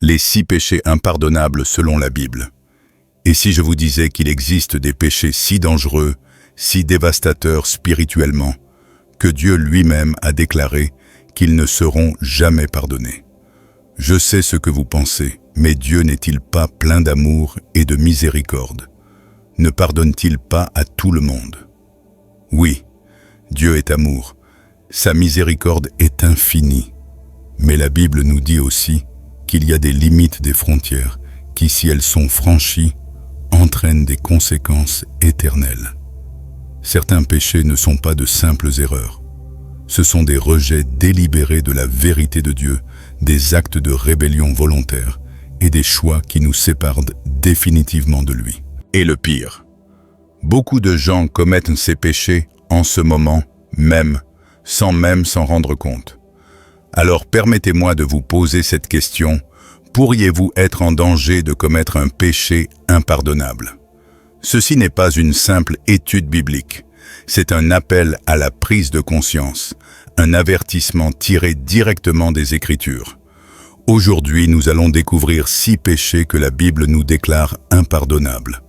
Les 6 péchés impardonnables selon la Bible. Et si je vous disais qu'il existe des péchés si dangereux, si dévastateurs spirituellement, que Dieu lui-même a déclaré qu'ils ne seront jamais pardonnés? Je sais ce que vous pensez, mais Dieu n'est-il pas plein d'amour et de miséricorde? Ne pardonne-t-il pas à tout le monde? Oui, Dieu est amour. Sa miséricorde est infinie. Mais la Bible nous dit aussi qu'il y a des limites des frontières qui, si elles sont franchies, entraînent des conséquences éternelles. Certains péchés ne sont pas de simples erreurs. Ce sont des rejets délibérés de la vérité de Dieu, des actes de rébellion volontaire et des choix qui nous séparent définitivement de lui. Et le pire, beaucoup de gens commettent ces péchés en ce moment même s'en rendre compte. Alors permettez-moi de vous poser cette question: pourriez-vous être en danger de commettre un péché impardonnable? Ceci n'est pas une simple étude biblique, c'est un appel à la prise de conscience, un avertissement tiré directement des Écritures. Aujourd'hui, nous allons découvrir 6 péchés que la Bible nous déclare impardonnables.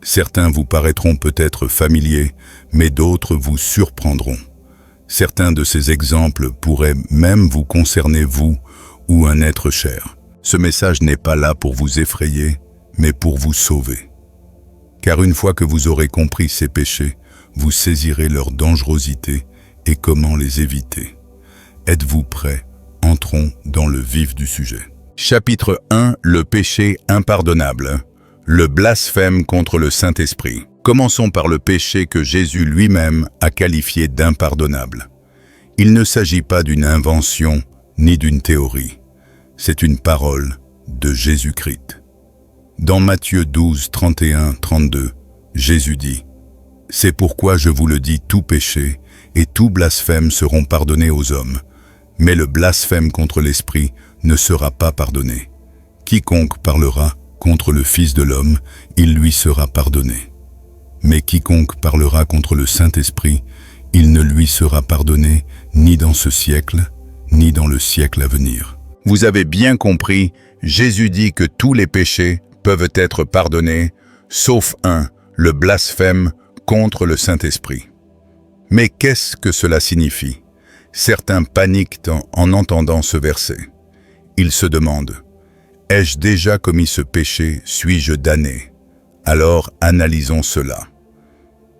Certains vous paraîtront peut-être familiers, mais d'autres vous surprendront. Certains de ces exemples pourraient même vous concerner vous ou un être cher. Ce message n'est pas là pour vous effrayer, mais pour vous sauver. Car une fois que vous aurez compris ces péchés, vous saisirez leur dangerosité et comment les éviter. Êtes-vous prêts? Entrons dans le vif du sujet. Chapitre 1. Le péché impardonnable. Le blasphème contre le Saint-Esprit. Commençons par le péché que Jésus lui-même a qualifié d'impardonnable. Il ne s'agit pas d'une invention ni d'une théorie. C'est une parole de Jésus-Christ. Dans Matthieu 12, 31-32, Jésus dit: « C'est pourquoi je vous le dis, tout péché et tout blasphème seront pardonnés aux hommes, mais le blasphème contre l'Esprit ne sera pas pardonné. Quiconque parlera contre le Fils de l'homme, il lui sera pardonné. Mais quiconque parlera contre le Saint-Esprit, il ne lui sera pardonné ni dans ce siècle, ni dans le siècle à venir. » Vous avez bien compris, Jésus dit que tous les péchés peuvent être pardonnés, sauf un, le blasphème contre le Saint-Esprit. Mais qu'est-ce que cela signifie? Certains paniquent en entendant ce verset. Ils se demandent: ai-je déjà commis ce péché? Suis-je damné? Alors analysons cela.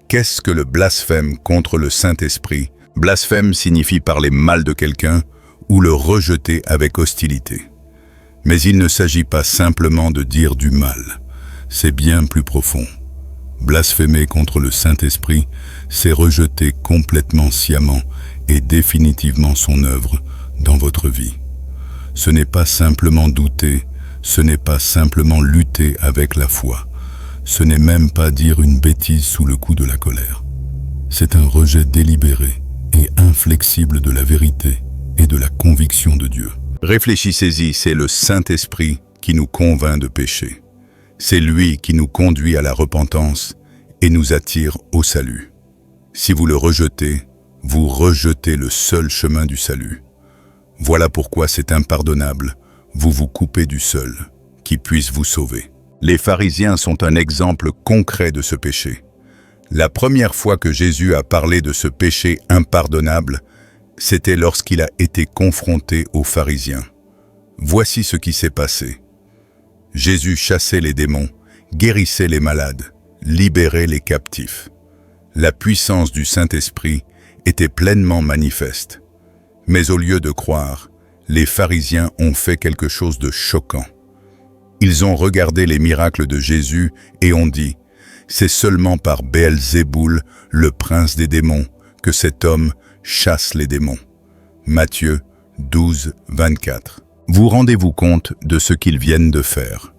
Qu'est-ce que le blasphème contre le Saint-Esprit? Blasphème signifie parler mal de quelqu'un ou le rejeter avec hostilité. Mais il ne s'agit pas simplement de dire du mal, c'est bien plus profond. Blasphémer contre le Saint-Esprit, c'est rejeter complètement sciemment et définitivement son œuvre dans votre vie. Ce n'est pas simplement douter, ce n'est pas simplement lutter avec la foi, ce n'est même pas dire une bêtise sous le coup de la colère. C'est un rejet délibéré et inflexible de la vérité et de la conviction de Dieu. Réfléchissez-y, c'est le Saint-Esprit qui nous convainc de péché. C'est lui qui nous conduit à la repentance et nous attire au salut. Si vous le rejetez, vous rejetez le seul chemin du salut. Voilà pourquoi c'est impardonnable, vous vous coupez du seul qui puisse vous sauver. Les pharisiens sont un exemple concret de ce péché. La première fois que Jésus a parlé de ce péché impardonnable, c'était lorsqu'il a été confronté aux pharisiens. Voici ce qui s'est passé. Jésus chassait les démons, guérissait les malades, libérait les captifs. La puissance du Saint-Esprit était pleinement manifeste. Mais au lieu de croire, les pharisiens ont fait quelque chose de choquant. Ils ont regardé les miracles de Jésus et ont dit: « C'est seulement par Béelzéboul, le prince des démons, que cet homme chasse les démons. » Matthieu 12, 24. Vous rendez-vous compte de ce qu'ils viennent de faire?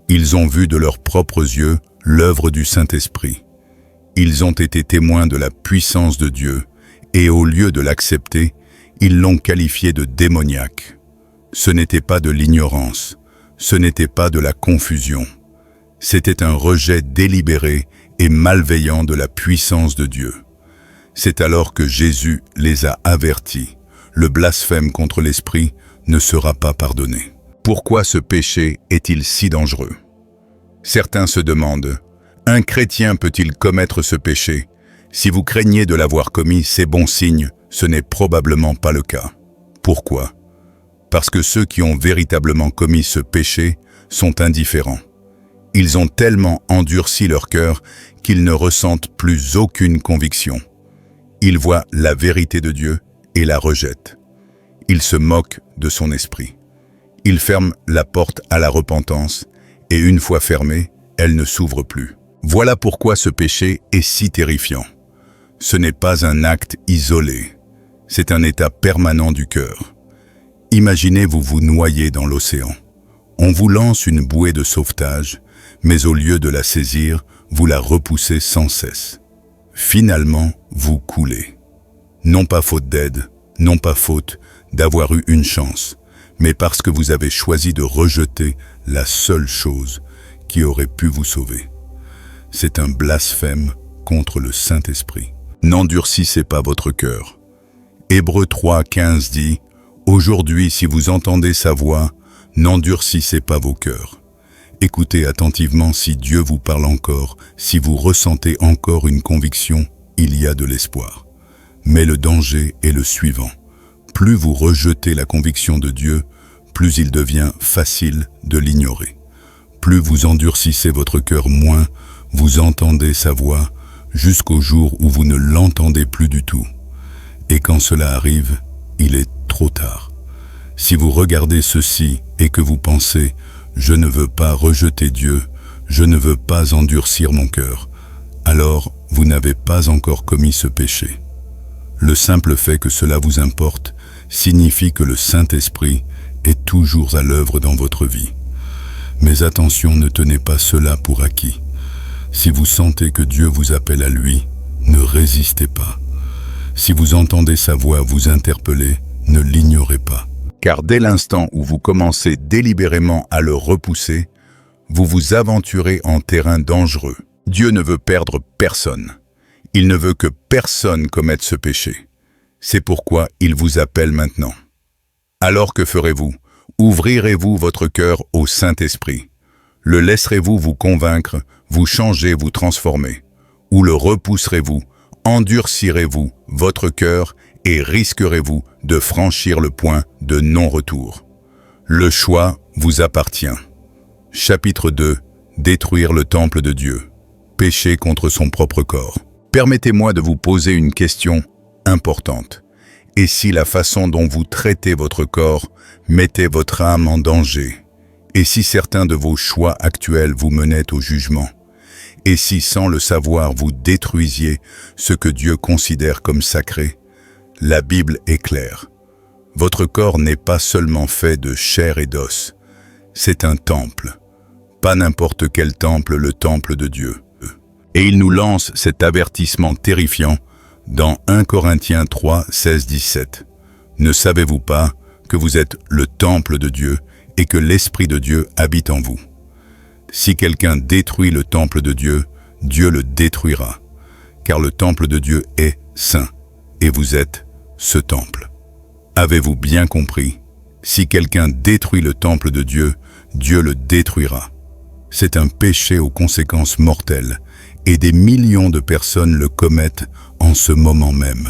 Ils ont vu de leurs propres yeux l'œuvre du Saint-Esprit. Ils ont été témoins de la puissance de Dieu et au lieu de l'accepter, ils l'ont qualifié de démoniaque. Ce n'était pas de l'ignorance, ce n'était pas de la confusion. C'était un rejet délibéré et malveillant de la puissance de Dieu. C'est alors que Jésus les a avertis. Le blasphème contre l'Esprit ne sera pas pardonné. Pourquoi ce péché est-il si dangereux? Certains se demandent, un chrétien peut-il commettre ce péché? Si vous craignez de l'avoir commis, c'est bon signe, ce n'est probablement pas le cas. Pourquoi? Parce que ceux qui ont véritablement commis ce péché sont indifférents. Ils ont tellement endurci leur cœur qu'ils ne ressentent plus aucune conviction. Ils voient la vérité de Dieu et la rejettent. Ils se moquent de son esprit. Ils ferment la porte à la repentance et une fois fermée, elle ne s'ouvre plus. Voilà pourquoi ce péché est si terrifiant. Ce n'est pas un acte isolé, c'est un état permanent du cœur. Imaginez vous noyer dans l'océan. On vous lance une bouée de sauvetage, mais au lieu de la saisir, vous la repoussez sans cesse. Finalement, vous coulez. Non pas faute d'aide, non pas faute d'avoir eu une chance, mais parce que vous avez choisi de rejeter la seule chose qui aurait pu vous sauver. C'est un blasphème contre le Saint-Esprit. N'endurcissez pas votre cœur. Hébreux 3:15 dit « Aujourd'hui, si vous entendez sa voix, n'endurcissez pas vos cœurs. » Écoutez attentivement si Dieu vous parle encore, si vous ressentez encore une conviction, il y a de l'espoir. Mais le danger est le suivant. Plus vous rejetez la conviction de Dieu, plus il devient facile de l'ignorer. Plus vous endurcissez votre cœur, moins vous entendez sa voix, jusqu'au jour où vous ne l'entendez plus du tout. Et quand cela arrive, il est trop tard. Si vous regardez ceci et que vous pensez « Je ne veux pas rejeter Dieu, je ne veux pas endurcir mon cœur », alors vous n'avez pas encore commis ce péché. Le simple fait que cela vous importe signifie que le Saint-Esprit est toujours à l'œuvre dans votre vie. Mais attention, ne tenez pas cela pour acquis. Si vous sentez que Dieu vous appelle à lui, ne résistez pas. Si vous entendez sa voix vous interpeller, ne l'ignorez pas. Car dès l'instant où vous commencez délibérément à le repousser, vous vous aventurez en terrain dangereux. Dieu ne veut perdre personne. Il ne veut que personne commette ce péché. C'est pourquoi il vous appelle maintenant. Alors que ferez-vous? Ouvrirez-vous votre cœur au Saint-Esprit? Le laisserez-vous vous convaincre, vous changer, vous transformer? Ou le repousserez-vous, endurcirez-vous votre cœur et risquerez-vous de franchir le point de non-retour? Le choix vous appartient. Chapitre 2. Détruire le temple de Dieu. Pécher contre son propre corps. Permettez-moi de vous poser une question importante. Et si la façon dont vous traitez votre corps mettait votre âme en danger? Et si certains de vos choix actuels vous menaient au jugement? Et si, sans le savoir, vous détruisiez ce que Dieu considère comme sacré? La Bible est claire. Votre corps n'est pas seulement fait de chair et d'os. C'est un temple. Pas n'importe quel temple, le temple de Dieu. Et il nous lance cet avertissement terrifiant dans 1 Corinthiens 3, 16, 17. Ne savez-vous pas que vous êtes le temple de Dieu et que l'Esprit de Dieu habite en vous? Si quelqu'un détruit le temple de Dieu, Dieu le détruira, car le temple de Dieu est saint, et vous êtes ce temple. Avez-vous bien compris? Si quelqu'un détruit le temple de Dieu, Dieu le détruira. C'est un péché aux conséquences mortelles, et des millions de personnes le commettent en ce moment même.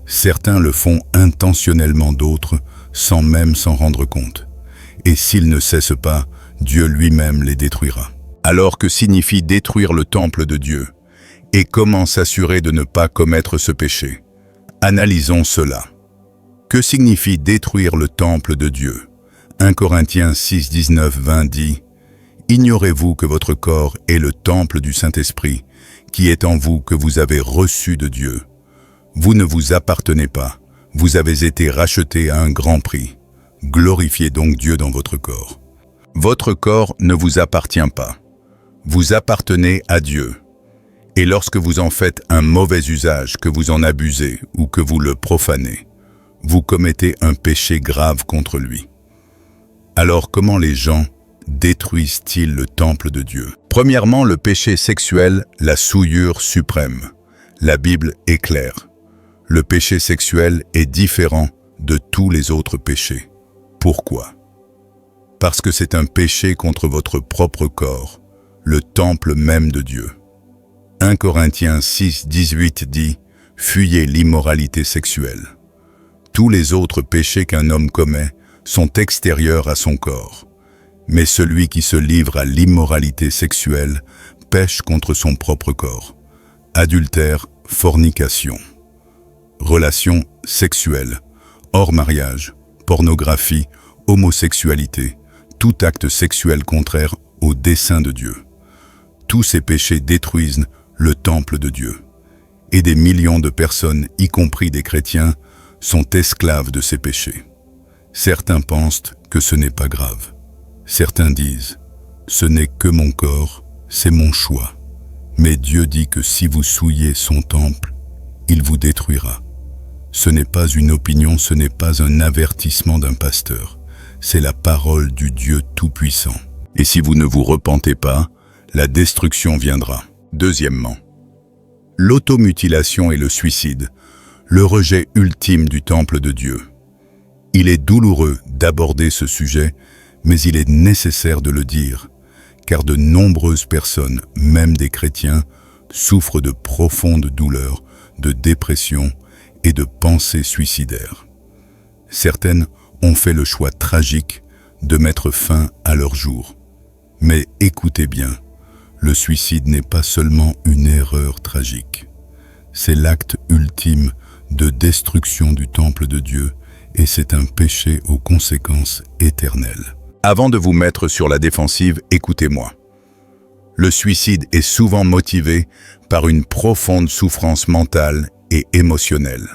Certains le font intentionnellement, d'autres sans même s'en rendre compte. Et s'ils ne cessent pas, Dieu lui-même les détruira. Alors que signifie détruire le temple de Dieu? Et comment s'assurer de ne pas commettre ce péché? Analysons cela. Que signifie détruire le temple de Dieu? 1 Corinthiens 6, 19, 20 dit « Ignorez-vous que votre corps est le temple du Saint-Esprit, qui est en vous, que vous avez reçu de Dieu. Vous ne vous appartenez pas, vous avez été rachetés à un grand prix. Glorifiez donc Dieu dans votre corps. » Votre corps ne vous appartient pas. Vous appartenez à Dieu. Et lorsque vous en faites un mauvais usage, que vous en abusez ou que vous le profanez, vous commettez un péché grave contre lui. Alors comment les gens détruisent-ils le temple de Dieu? Premièrement, le péché sexuel, la souillure suprême. La Bible est claire. Le péché sexuel est différent de tous les autres péchés. Pourquoi? parce que c'est un péché contre votre propre corps, le temple même de Dieu. 1 Corinthiens 6, 18 dit « Fuyez l'immoralité sexuelle ». Tous les autres péchés qu'un homme commet sont extérieurs à son corps. Mais celui qui se livre à l'immoralité sexuelle pêche contre son propre corps. Adultère, fornication. Relations sexuelles, hors mariage, pornographie, homosexualité, tout acte sexuel contraire au dessein de Dieu. Tous ces péchés détruisent le temple de Dieu. Et des millions de personnes, y compris des chrétiens, sont esclaves de ces péchés. Certains pensent que ce n'est pas grave. Certains disent « Ce n'est que mon corps, c'est mon choix ». Mais Dieu dit que si vous souillez son temple, il vous détruira. Ce n'est pas une opinion, ce n'est pas un avertissement d'un pasteur. C'est la parole du Dieu Tout-Puissant. Et si vous ne vous repentez pas, la destruction viendra. Deuxièmement, l'automutilation et le suicide, le rejet ultime du temple de Dieu. Il est douloureux d'aborder ce sujet, mais il est nécessaire de le dire, car de nombreuses personnes, même des chrétiens, souffrent de profondes douleurs, de dépression et de pensées suicidaires. Certaines ont fait le choix tragique de mettre fin à leur jour. Mais écoutez bien, le suicide n'est pas seulement une erreur tragique. C'est l'acte ultime de destruction du temple de Dieu et c'est un péché aux conséquences éternelles. Avant de vous mettre sur la défensive, écoutez-moi. Le suicide est souvent motivé par une profonde souffrance mentale et émotionnelle.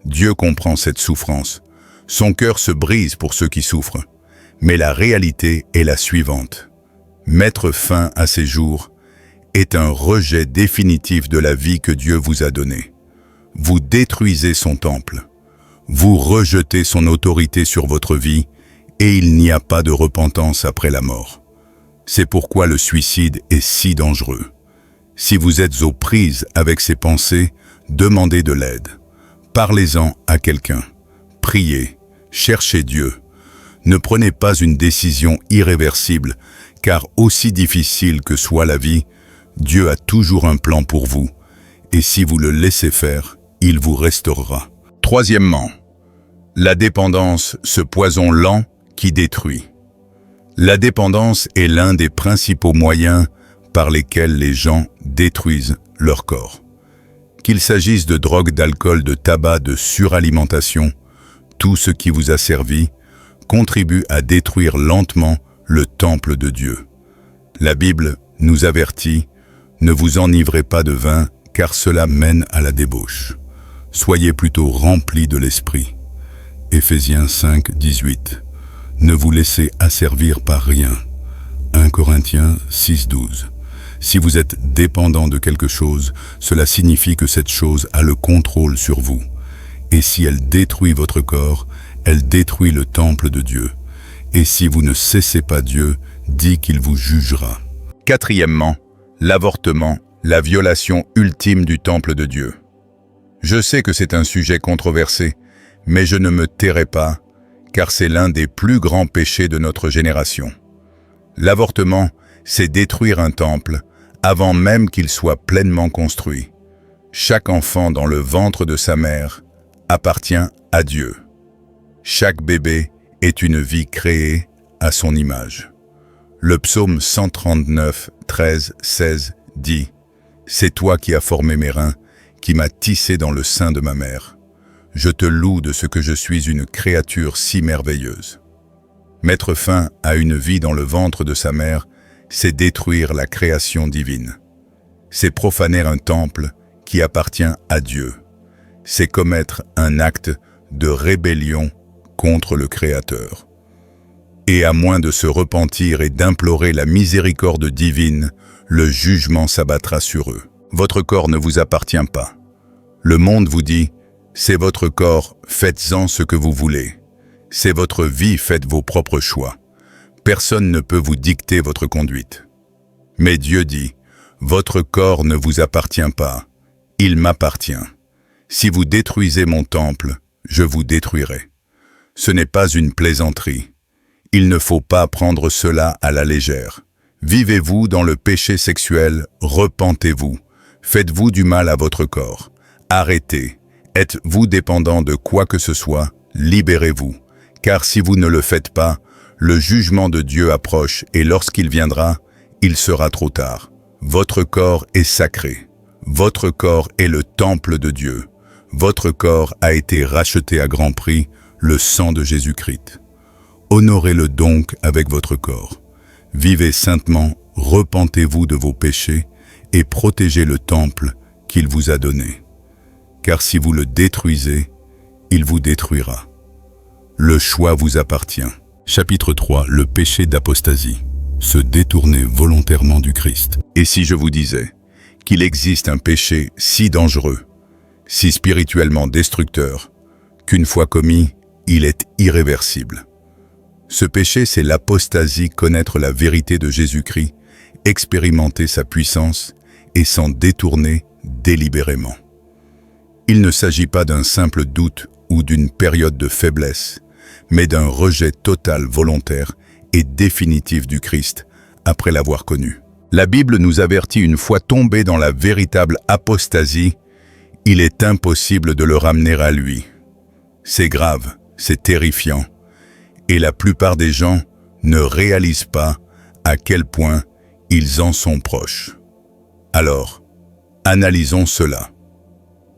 Dieu comprend cette souffrance. Son cœur se brise pour ceux qui souffrent. Mais la réalité est la suivante. Mettre fin à ces jours est un rejet définitif de la vie que Dieu vous a donnée. Vous détruisez son temple. Vous rejetez son autorité sur votre vie et il n'y a pas de repentance après la mort. C'est pourquoi le suicide est si dangereux. Si vous êtes aux prises avec ces pensées, demandez de l'aide. Parlez-en à quelqu'un. Priez. Cherchez Dieu. Ne prenez pas une décision irréversible, car aussi difficile que soit la vie, Dieu a toujours un plan pour vous. Et si vous le laissez faire, il vous restaurera. Troisièmement, la dépendance, ce poison lent qui détruit. La dépendance est l'un des principaux moyens par lesquels les gens détruisent leur corps. Qu'il s'agisse de drogue, d'alcool, de tabac, de suralimentation, tout ce qui vous a servi contribue à détruire lentement le temple de Dieu. La Bible nous avertit, ne vous enivrez pas de vin, car cela mène à la débauche. Soyez plutôt remplis de l'esprit. Éphésiens 5, 18. Ne vous laissez asservir par rien. 1 Corinthiens 6, 12. Si vous êtes dépendant de quelque chose, cela signifie que cette chose a le contrôle sur vous. Et si elle détruit votre corps, elle détruit le temple de Dieu. Et si vous ne cessez pas Dieu, dit qu'il vous jugera. Quatrièmement, l'avortement, la violation ultime du temple de Dieu. Je sais que c'est un sujet controversé, mais je ne me tairai pas, car c'est l'un des plus grands péchés de notre génération. L'avortement, c'est détruire un temple avant même qu'il soit pleinement construit. Chaque enfant dans le ventre de sa mère appartient à Dieu. Chaque bébé est une vie créée à son image. Le psaume 139, 13, 16 dit « C'est toi qui as formé mes reins, qui m'as tissé dans le sein de ma mère. Je te loue de ce que je suis une créature si merveilleuse. » Mettre fin à une vie dans le ventre de sa mère, c'est détruire la création divine. C'est profaner un temple qui appartient à Dieu. C'est commettre un acte de rébellion contre le Créateur. Et à moins de se repentir et d'implorer la miséricorde divine, le jugement s'abattra sur eux. Votre corps ne vous appartient pas. Le monde vous dit, c'est votre corps, faites-en ce que vous voulez. C'est votre vie, faites vos propres choix. Personne ne peut vous dicter votre conduite. Mais Dieu dit, votre corps ne vous appartient pas, il m'appartient. Si vous détruisez mon temple, je vous détruirai. Ce n'est pas une plaisanterie. Il ne faut pas prendre cela à la légère. Vivez-vous dans le péché sexuel, repentez-vous. Faites-vous du mal à votre corps. Arrêtez. Êtes-vous dépendant de quoi que ce soit, libérez-vous. Car si vous ne le faites pas, le jugement de Dieu approche et lorsqu'il viendra, il sera trop tard. Votre corps est sacré. Votre corps est le temple de Dieu. Votre corps a été racheté à grand prix, le sang de Jésus-Christ. Honorez-le donc avec votre corps. Vivez saintement, repentez-vous de vos péchés et protégez le temple qu'il vous a donné. Car si vous le détruisez, il vous détruira. Le choix vous appartient. Chapitre 3. Le péché d'apostasie. Se détourner volontairement du Christ. Et si je vous disais qu'il existe un péché si dangereux, si spirituellement destructeur, qu'une fois commis, il est irréversible. Ce péché, c'est l'apostasie, connaître la vérité de Jésus-Christ, expérimenter sa puissance et s'en détourner délibérément. Il ne s'agit pas d'un simple doute ou d'une période de faiblesse, mais d'un rejet total, volontaire et définitif du Christ après l'avoir connu. La Bible nous avertit, une fois tombé dans la véritable apostasie, il est impossible de le ramener à lui. C'est grave, c'est terrifiant, et la plupart des gens ne réalisent pas à quel point ils en sont proches. Alors, analysons cela.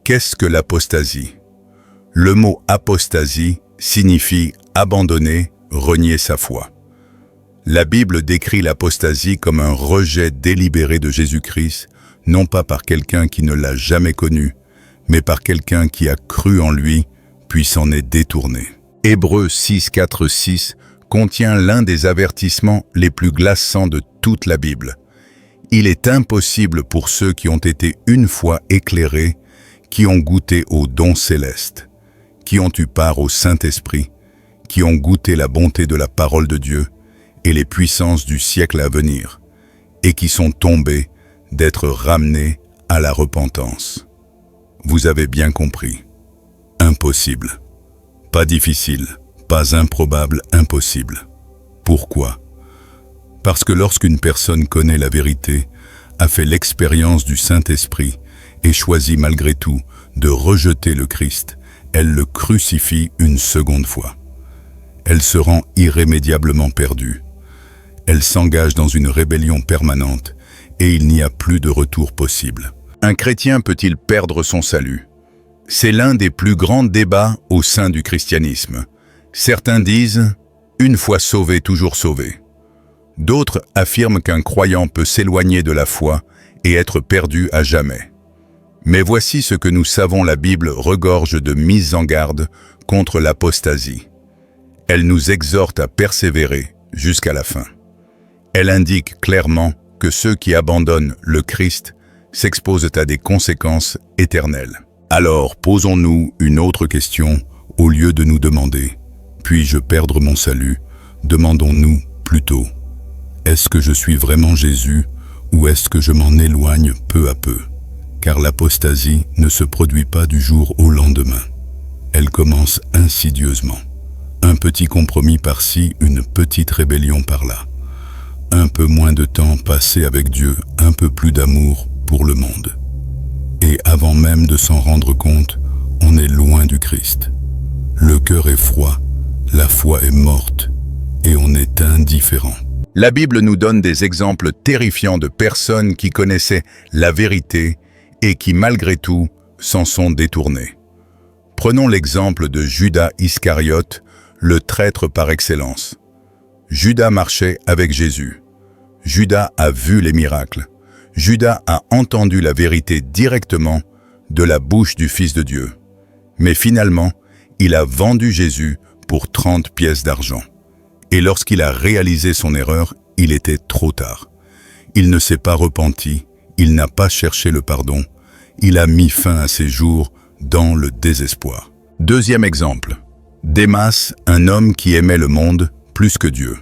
Qu'est-ce que l'apostasie? Le mot apostasie signifie abandonner, renier sa foi. La Bible décrit l'apostasie comme un rejet délibéré de Jésus-Christ, non pas par quelqu'un qui ne l'a jamais connu, mais par quelqu'un qui a cru en lui, puis s'en est détourné. Hébreux 6:4-6 contient l'un des avertissements les plus glaçants de toute la Bible. Il est impossible pour ceux qui ont été une fois éclairés, qui ont goûté aux dons célestes, qui ont eu part au Saint-Esprit, qui ont goûté la bonté de la parole de Dieu et les puissances du siècle à venir, et qui sont tombés, d'être ramenés à la repentance. Vous avez bien compris. Impossible. Pas difficile, pas improbable, impossible. Pourquoi? Parce que lorsqu'une personne connaît la vérité, a fait l'expérience du Saint-Esprit et choisit malgré tout de rejeter le Christ, elle le crucifie une seconde fois. Elle se rend irrémédiablement perdue. Elle s'engage dans une rébellion permanente et il n'y a plus de retour possible. Un chrétien peut-il perdre son salut? C'est l'un des plus grands débats au sein du christianisme. Certains disent « une fois sauvé, toujours sauvé ». D'autres affirment qu'un croyant peut s'éloigner de la foi et être perdu à jamais. Mais voici ce que nous savons: la Bible regorge de mises en garde contre l'apostasie. Elle nous exhorte à persévérer jusqu'à la fin. Elle indique clairement que ceux qui abandonnent le Christ s'exposent à des conséquences éternelles. Alors, posons-nous une autre question au lieu de nous demander « puis-je perdre mon salut ?» Demandons-nous plutôt « est-ce que je suis vraiment Jésus ou est-ce que je m'en éloigne peu à peu ?» Car l'apostasie ne se produit pas du jour au lendemain. Elle commence insidieusement. Un petit compromis par-ci, une petite rébellion par-là. Un peu moins de temps passé avec Dieu, un peu plus d'amour pour le monde. Et avant même de s'en rendre compte, on est loin du Christ. Le cœur est froid, la foi est morte, et on est indifférent. La Bible nous donne des exemples terrifiants de personnes qui connaissaient la vérité et qui, malgré tout, s'en sont détournées. Prenons l'exemple de Judas Iscariote, le traître par excellence. Judas marchait avec Jésus. Judas a vu les miracles. Judas a entendu la vérité directement de la bouche du Fils de Dieu. Mais finalement, il a vendu Jésus pour 30 pièces d'argent. Et lorsqu'il a réalisé son erreur, il était trop tard. Il ne s'est pas repenti, il n'a pas cherché le pardon, il a mis fin à ses jours dans le désespoir. Deuxième exemple, Démas, un homme qui aimait le monde plus que Dieu.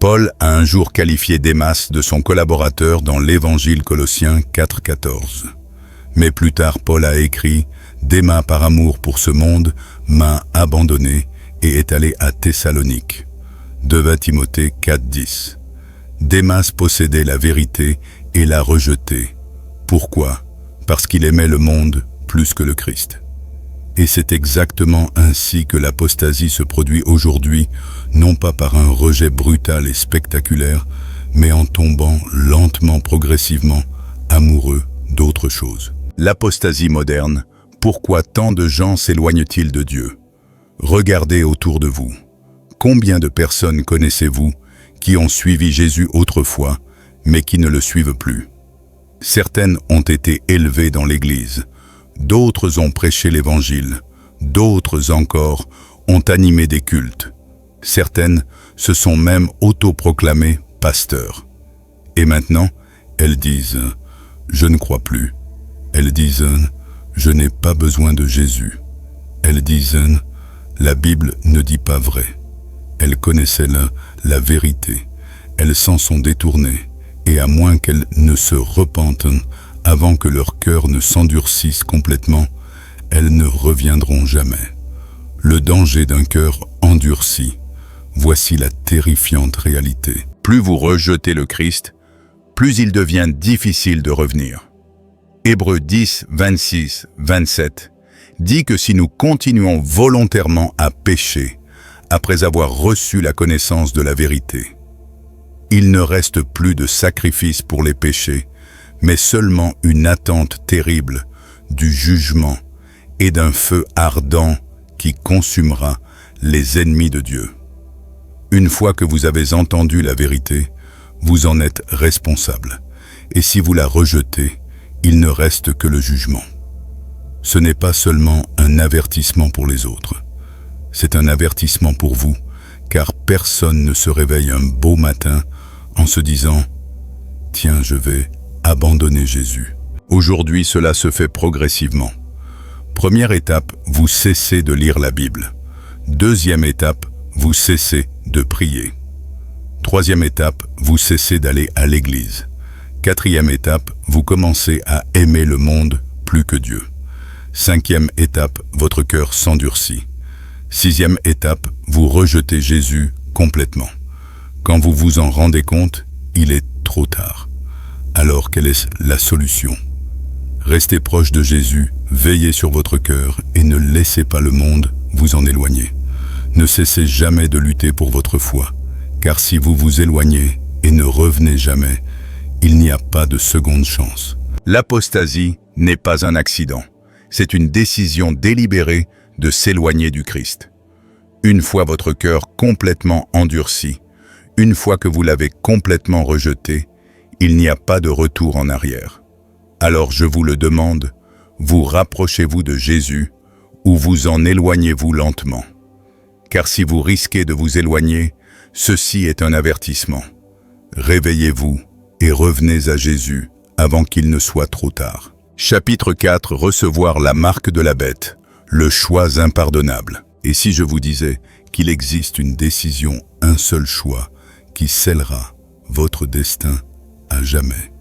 Paul a un jour qualifié Démas de son collaborateur dans l'Évangile Colossiens 4,14. Mais plus tard, Paul a écrit « Démas, par amour pour ce monde, m'a abandonné et est allé à Thessalonique. » 2 Timothée 4:10. Démas possédait la vérité et l'a rejetée. Pourquoi? Parce qu'il aimait le monde plus que le Christ. Et c'est exactement ainsi que l'apostasie se produit aujourd'hui, non pas par un rejet brutal et spectaculaire, mais en tombant lentement, progressivement, amoureux d'autre chose. L'apostasie moderne, pourquoi tant de gens s'éloignent-ils de Dieu? Regardez autour de vous. Combien de personnes connaissez-vous qui ont suivi Jésus autrefois, mais qui ne le suivent plus? Certaines ont été élevées dans l'Église, d'autres ont prêché l'Évangile, d'autres encore ont animé des cultes. Certaines se sont même autoproclamées pasteurs. Et maintenant, elles disent « Je ne crois plus ». Elles disent « Je n'ai pas besoin de Jésus ». Elles disent « La Bible ne dit pas vrai ». Elles connaissaient la vérité. Elles s'en sont détournées, et à moins qu'elles ne se repentent avant que leur cœur ne s'endurcisse complètement, elles ne reviendront jamais. Le danger d'un cœur endurci, voici la terrifiante réalité. Plus vous rejetez le Christ, plus il devient difficile de revenir. Hébreux 10, 26, 27 dit que si nous continuons volontairement à pécher, après avoir reçu la connaissance de la vérité, il ne reste plus de sacrifice pour les péchés, mais seulement une attente terrible du jugement et d'un feu ardent qui consumera les ennemis de Dieu. Une fois que vous avez entendu la vérité, vous en êtes responsable. Et si vous la rejetez, il ne reste que le jugement. Ce n'est pas seulement un avertissement pour les autres. C'est un avertissement pour vous, car personne ne se réveille un beau matin en se disant « Tiens, je vais abandonner Jésus ». Aujourd'hui, cela se fait progressivement. Première étape, vous cessez de lire la Bible. Deuxième étape, vous cessez de prier. Troisième étape, vous cessez d'aller à l'église. Quatrième étape, vous commencez à aimer le monde plus que Dieu. Cinquième étape, votre cœur s'endurcit. Sixième étape, vous rejetez Jésus complètement. Quand vous vous en rendez compte, il est trop tard. Alors quelle est la solution? Restez proche de Jésus, veillez sur votre cœur et ne laissez pas le monde vous en éloigner. Ne cessez jamais de lutter pour votre foi, car si vous vous éloignez et ne revenez jamais, il n'y a pas de seconde chance. L'apostasie n'est pas un accident, c'est une décision délibérée de s'éloigner du Christ. Une fois votre cœur complètement endurci, une fois que vous l'avez complètement rejeté, il n'y a pas de retour en arrière. Alors je vous le demande, vous rapprochez-vous de Jésus ou vous en éloignez-vous lentement? Car si vous risquez de vous éloigner, ceci est un avertissement. Réveillez-vous et revenez à Jésus avant qu'il ne soit trop tard. Chapitre 4. Recevoir la marque de la bête, le choix impardonnable. Et si je vous disais qu'il existe une décision, un seul choix, qui scellera votre destin à jamais.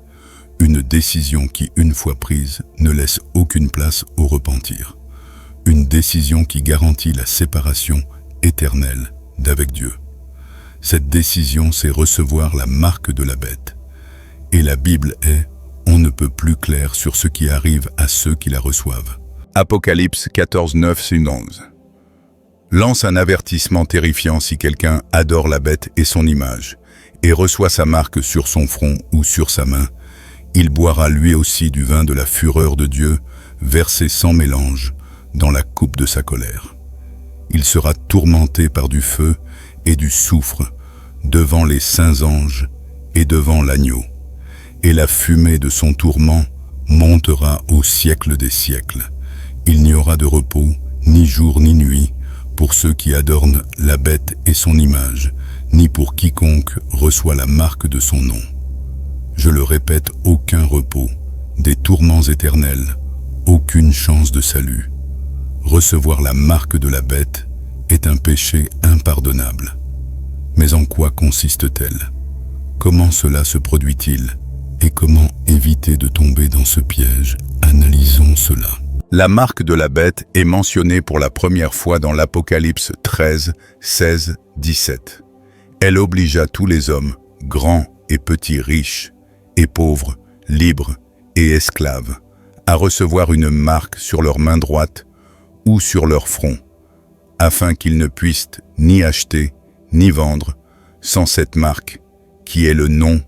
Une décision qui, une fois prise, ne laisse aucune place au repentir. Une décision qui garantit la séparation éternelle d'avec Dieu. Cette décision, c'est recevoir la marque de la bête. Et la Bible est, on ne peut plus clair sur ce qui arrive à ceux qui la reçoivent. Apocalypse 14, 9-11 lance un avertissement terrifiant si quelqu'un adore la bête et son image, et reçoit sa marque sur son front ou sur sa main. Il boira lui aussi du vin de la fureur de Dieu, versé sans mélange, dans la coupe de sa colère. Il sera tourmenté par du feu et du soufre, devant les saints anges et devant l'agneau. Et la fumée de son tourment montera au siècle des siècles. Il n'y aura de repos, ni jour ni nuit, pour ceux qui adornent la bête et son image, ni pour quiconque reçoit la marque de son nom. Je le répète, aucun repos, des tourments éternels, aucune chance de salut. Recevoir la marque de la bête est un péché impardonnable. Mais en quoi consiste-t-elle? Comment cela se produit-il? Et comment éviter de tomber dans ce piège? Analysons cela. La marque de la bête est mentionnée pour la première fois dans l'Apocalypse 13, 16, 17. Elle obligea tous les hommes, grands et petits, riches et pauvres, libres et esclaves, à recevoir une marque sur leur main droite ou sur leur front, afin qu'ils ne puissent ni acheter ni vendre sans cette marque, qui est le nom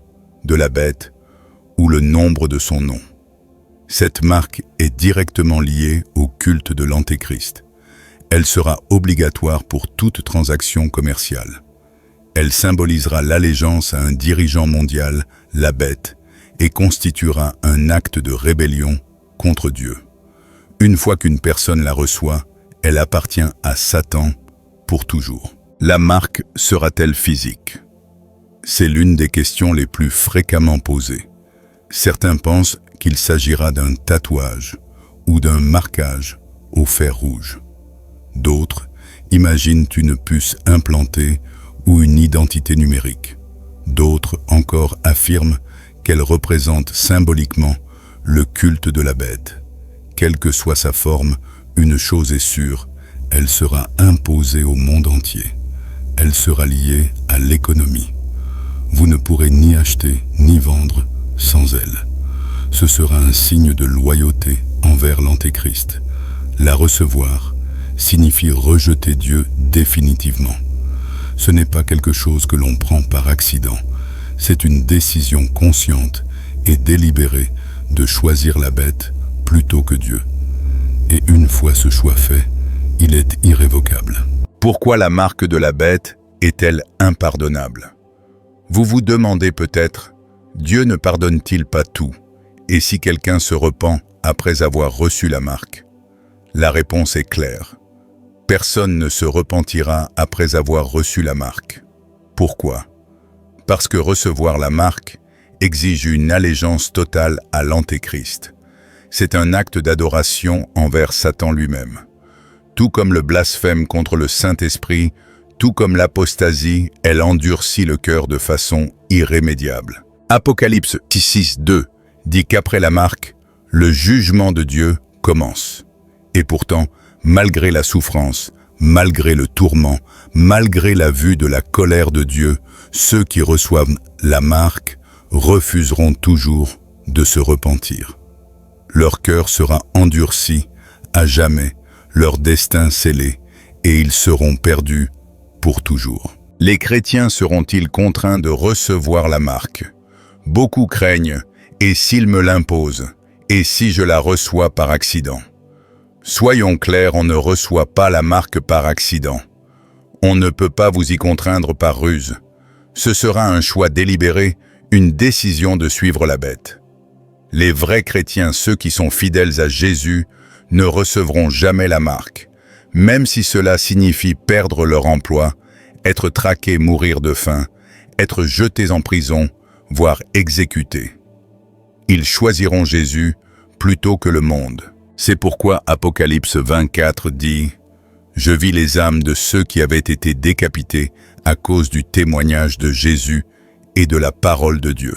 de la bête ou le nombre de son nom. Cette marque est directement liée au culte de l'Antéchrist. Elle sera obligatoire pour toute transaction commerciale. Elle symbolisera l'allégeance à un dirigeant mondial, la bête, et constituera un acte de rébellion contre Dieu. Une fois qu'une personne la reçoit, elle appartient à Satan pour toujours. La marque sera-t-elle physique? C'est l'une des questions les plus fréquemment posées. Certains pensent qu'il s'agira d'un tatouage ou d'un marquage au fer rouge. D'autres imaginent une puce implantée ou une identité numérique. D'autres encore affirment qu'elle représente symboliquement le culte de la bête. Quelle que soit sa forme, une chose est sûre, elle sera imposée au monde entier. Elle sera liée à l'économie. Vous ne pourrez ni acheter ni vendre sans elle. Ce sera un signe de loyauté envers l'Antéchrist. La recevoir signifie rejeter Dieu définitivement. Ce n'est pas quelque chose que l'on prend par accident. C'est une décision consciente et délibérée de choisir la bête plutôt que Dieu. Et une fois ce choix fait, il est irrévocable. Pourquoi la marque de la bête est-elle impardonnable? Vous vous demandez peut-être, Dieu ne pardonne-t-il pas tout? Et si quelqu'un se repent après avoir reçu la marque? La réponse est claire. Personne ne se repentira après avoir reçu la marque. Pourquoi? Parce que recevoir la marque exige une allégeance totale à l'Antéchrist. C'est un acte d'adoration envers Satan lui-même. Tout comme le blasphème contre le Saint-Esprit, tout comme l'apostasie, elle endurcit le cœur de façon irrémédiable. Apocalypse 6:2 dit qu'après la marque, le jugement de Dieu commence. Et pourtant, malgré la souffrance, malgré le tourment, malgré la vue de la colère de Dieu, ceux qui reçoivent la marque refuseront toujours de se repentir. Leur cœur sera endurci à jamais, leur destin scellé, et ils seront perdus pour toujours. Les chrétiens seront-ils contraints de recevoir la marque? Beaucoup craignent, et s'ils me l'imposent, et si je la reçois par accident? Soyons clairs, on ne reçoit pas la marque par accident. On ne peut pas vous y contraindre par ruse. Ce sera un choix délibéré, une décision de suivre la bête. Les vrais chrétiens, ceux qui sont fidèles à Jésus, ne recevront jamais la marque, même si cela signifie perdre leur emploi, être traqués, mourir de faim, être jetés en prison, voire exécutés. Ils choisiront Jésus plutôt que le monde. C'est pourquoi Apocalypse 24 dit « Je vis les âmes de ceux qui avaient été décapités à cause du témoignage de Jésus et de la parole de Dieu.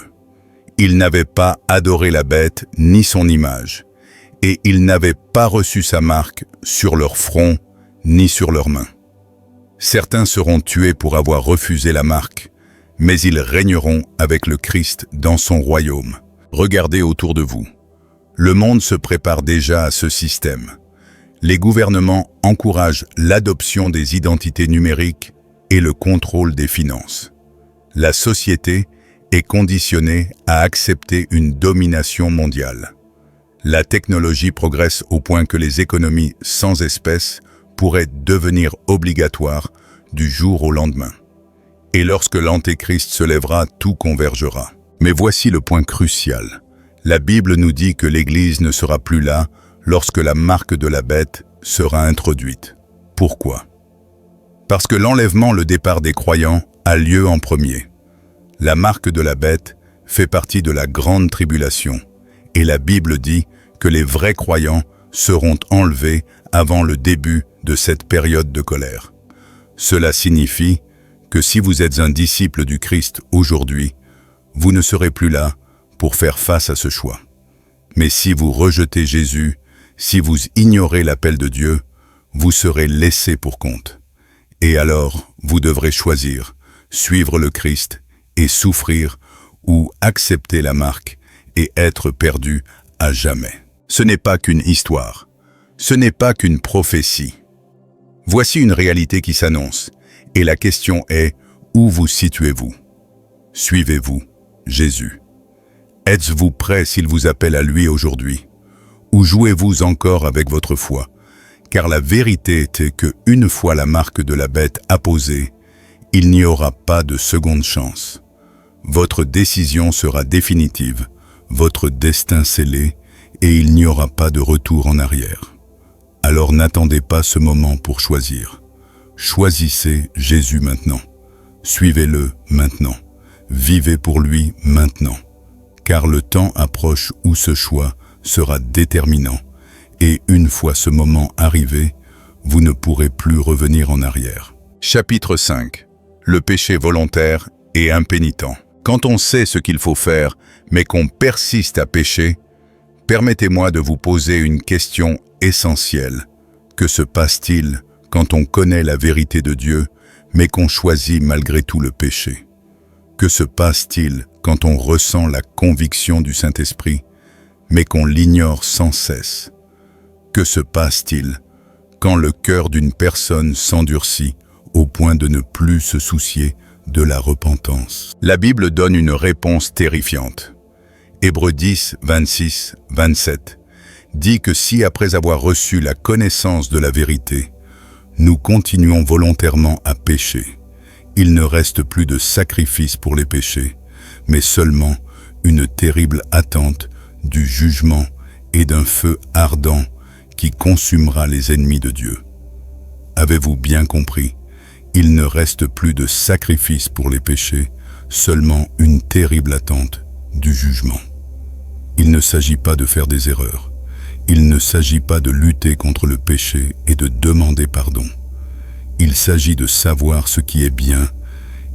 Ils n'avaient pas adoré la bête ni son image, et ils n'avaient pas reçu sa marque sur leur front ni sur leurs mains. Certains seront tués pour avoir refusé la marque, mais ils régneront avec le Christ dans son royaume. Regardez autour de vous. Le monde se prépare déjà à ce système. Les gouvernements encouragent l'adoption des identités numériques et le contrôle des finances. La société est conditionnée à accepter une domination mondiale. La technologie progresse au point que les économies sans espèces pourraient devenir obligatoires du jour au lendemain. Et lorsque l'Antéchrist se lèvera, tout convergera. Mais voici le point crucial. La Bible nous dit que l'Église ne sera plus là lorsque la marque de la bête sera introduite. Pourquoi? Parce que l'enlèvement, le départ des croyants, a lieu en premier. La marque de la bête fait partie de la grande tribulation, et la Bible dit que les vrais croyants seront enlevés avant le début de cette période de colère. Cela signifie que si vous êtes un disciple du Christ aujourd'hui, vous ne serez plus là pour faire face à ce choix. Mais si vous rejetez Jésus, si vous ignorez l'appel de Dieu, vous serez laissé pour compte. Et alors, vous devrez choisir, suivre le Christ et souffrir, ou accepter la marque et être perdu à jamais. Ce n'est pas qu'une histoire, ce n'est pas qu'une prophétie. Voici une réalité qui s'annonce, et la question est, où vous situez-vous? Suivez-vous Jésus? Êtes-vous prêt s'il vous appelle à lui aujourd'hui? Ou jouez-vous encore avec votre foi? Car la vérité était que, une fois la marque de la bête apposée, il n'y aura pas de seconde chance. Votre décision sera définitive, votre destin scellé, et il n'y aura pas de retour en arrière. Alors n'attendez pas ce moment pour choisir. Choisissez Jésus maintenant. Suivez-le maintenant. Vivez pour lui maintenant. Car le temps approche où ce choix sera déterminant. Et une fois ce moment arrivé, vous ne pourrez plus revenir en arrière. Chapitre 5. Le péché volontaire et impénitent. Quand on sait ce qu'il faut faire, mais qu'on persiste à pécher, permettez-moi de vous poser une question essentielle. Que se passe-t-il quand on connaît la vérité de Dieu, mais qu'on choisit malgré tout le péché? Que se passe-t-il quand on ressent la conviction du Saint-Esprit, mais qu'on l'ignore sans cesse? Que se passe-t-il quand le cœur d'une personne s'endurcit au point de ne plus se soucier de la repentance? La Bible donne une réponse terrifiante. Hébreux 10, 26, 27 dit que si après avoir reçu la connaissance de la vérité, nous continuons volontairement à pécher, il ne reste plus de sacrifice pour les péchés, mais seulement une terrible attente du jugement et d'un feu ardent qui consumera les ennemis de Dieu. Avez-vous bien compris? Il ne reste plus de sacrifice pour les péchés, seulement une terrible attente du jugement. Il ne s'agit pas de faire des erreurs. Il ne s'agit pas de lutter contre le péché et de demander pardon. Il s'agit de savoir ce qui est bien